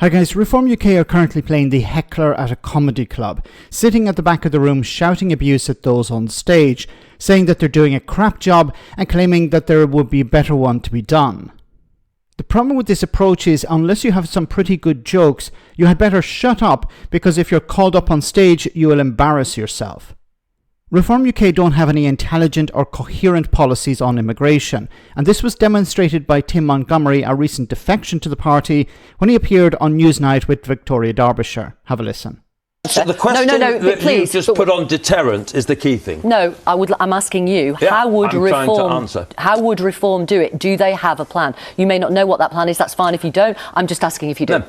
Hi guys, Reform UK are currently playing the heckler at a comedy club, sitting at the back of the room shouting abuse at those on stage, saying that they're doing a crap job and claiming that there would be a better one to be done. The problem with this approach is, unless you have some pretty good jokes, you had better shut up, because if you're called up on stage, you will embarrass yourself. Reform UK don't have any intelligent or coherent policies on immigration, and this was demonstrated by Tim Montgomerie, a recent defection to the party, when he appeared on NewsNight with Victoria Derbyshire. Have a listen. So the question that please, you just put on deterrent is the key thing. No, I'm asking you, how would Reform do it? Do they have a plan? You may not know what that plan is, that's fine if you don't. I'm just asking if you do. No.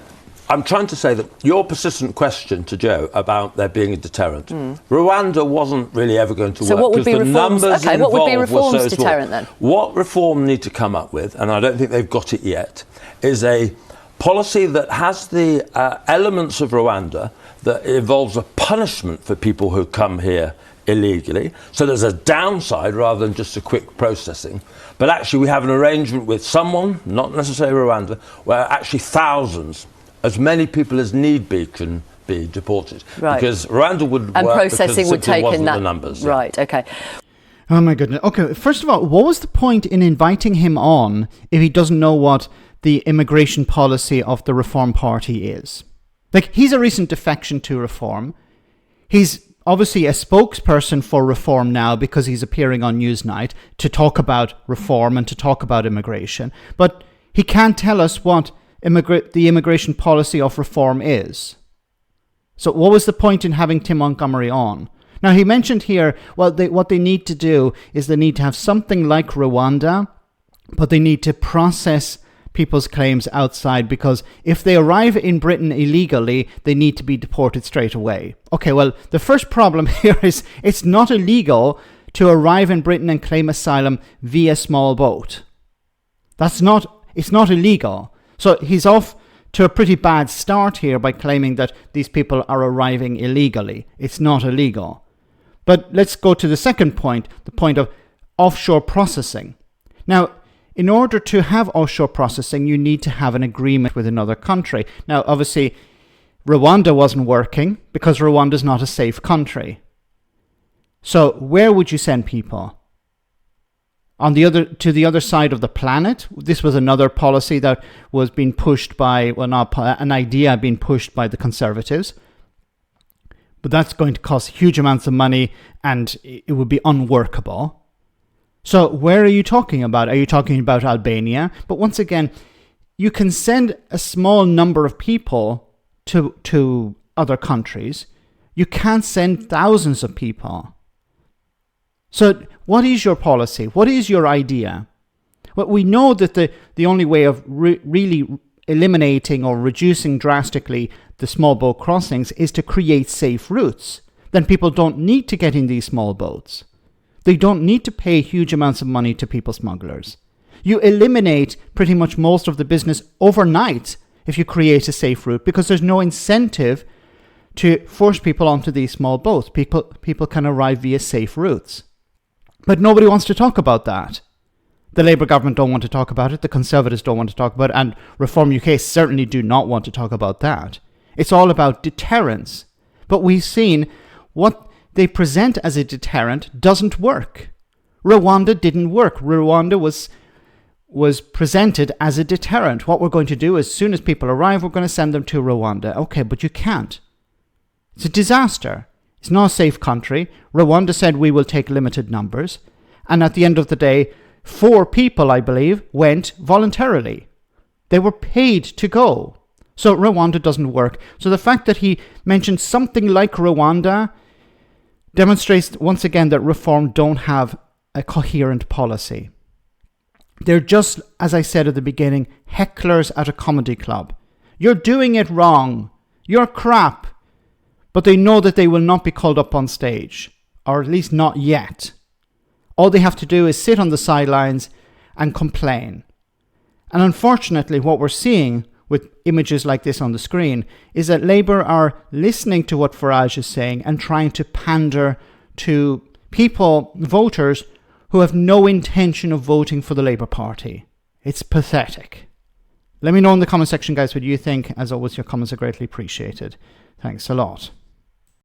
I'm trying to say that your persistent question to Joe about there being a deterrent, Rwanda wasn't really ever going to work. So what would be Reform's? What would be Reform's deterrent then? What Reform need to come up with, and I don't think they've got it yet, is a policy that has the elements of Rwanda that involves a punishment for people who come here illegally. So there's a downside rather than just a quick processing. But actually we have an arrangement with someone, not necessarily Rwanda, where actually thousands, as many people as need be, can be deported. Right. Because Rwanda would and work processing because would take in that the numbers. Right, okay. Oh my goodness. Okay, first of all, what was the point in inviting him on if he doesn't know what the immigration policy of the Reform Party is? Like, he's a recent defection to Reform. He's obviously a spokesperson for Reform now because he's appearing on Newsnight to talk about Reform and to talk about immigration. But he can't tell us what the immigration policy of Reform is. So what was the point in having Tim Montgomerie on? Now, he mentioned here, well, what they need to do is they need to have something like Rwanda, but they need to process people's claims outside, because if they arrive in Britain illegally, they need to be deported straight away. Okay, well, the first problem here is it's not illegal to arrive in Britain and claim asylum via small boat. It's not illegal. So he's off to a pretty bad start here by claiming that these people are arriving illegally. It's not illegal. But let's go to the second point, the point of offshore processing. Now, in order to have offshore processing, you need to have an agreement with another country. Now, obviously, Rwanda wasn't working because Rwanda is not a safe country. So where would you send people? To the other side of the planet? This was another policy that was being pushed by, well, not an idea being pushed by the Conservatives. But that's going to cost huge amounts of money and it would be unworkable. So where are you talking about? Are you talking about Albania? But once again, you can send a small number of people to other countries. You can't send thousands of people. So what is your policy? What is your idea? Well, we know that the only way of really eliminating or reducing drastically the small boat crossings is to create safe routes. Then people don't need to get in these small boats. They don't need to pay huge amounts of money to people smugglers. You eliminate pretty much most of the business overnight if you create a safe route, because there's no incentive to force people onto these small boats. People can arrive via safe routes. But nobody wants to talk about that. The Labour government don't want to talk about it. The Conservatives don't want to talk about it. And Reform UK certainly do not want to talk about that. It's all about deterrence. But we've seen what they present as a deterrent doesn't work. Rwanda didn't work. Rwanda was presented as a deterrent. What we're going to do, as soon as people arrive, we're going to send them to Rwanda. Okay, but you can't. It's a disaster. It's not a safe country. Rwanda said we will take limited numbers. And at the end of the day, 4 people, I believe, went voluntarily. They were paid to go. So Rwanda doesn't work. So the fact that he mentioned something like Rwanda demonstrates once again that Reform don't have a coherent policy. They're just, as I said at the beginning, hecklers at a comedy club. You're doing it wrong. You're crap. But they know that they will not be called up on stage, or at least not yet. All they have to do is sit on the sidelines and complain. And unfortunately, what we're seeing with images like this on the screen is that Labour are listening to what Farage is saying and trying to pander to people, voters, who have no intention of voting for the Labour Party. It's pathetic. Let me know in the comment section, guys, what you think. As always, your comments are greatly appreciated. Thanks a lot.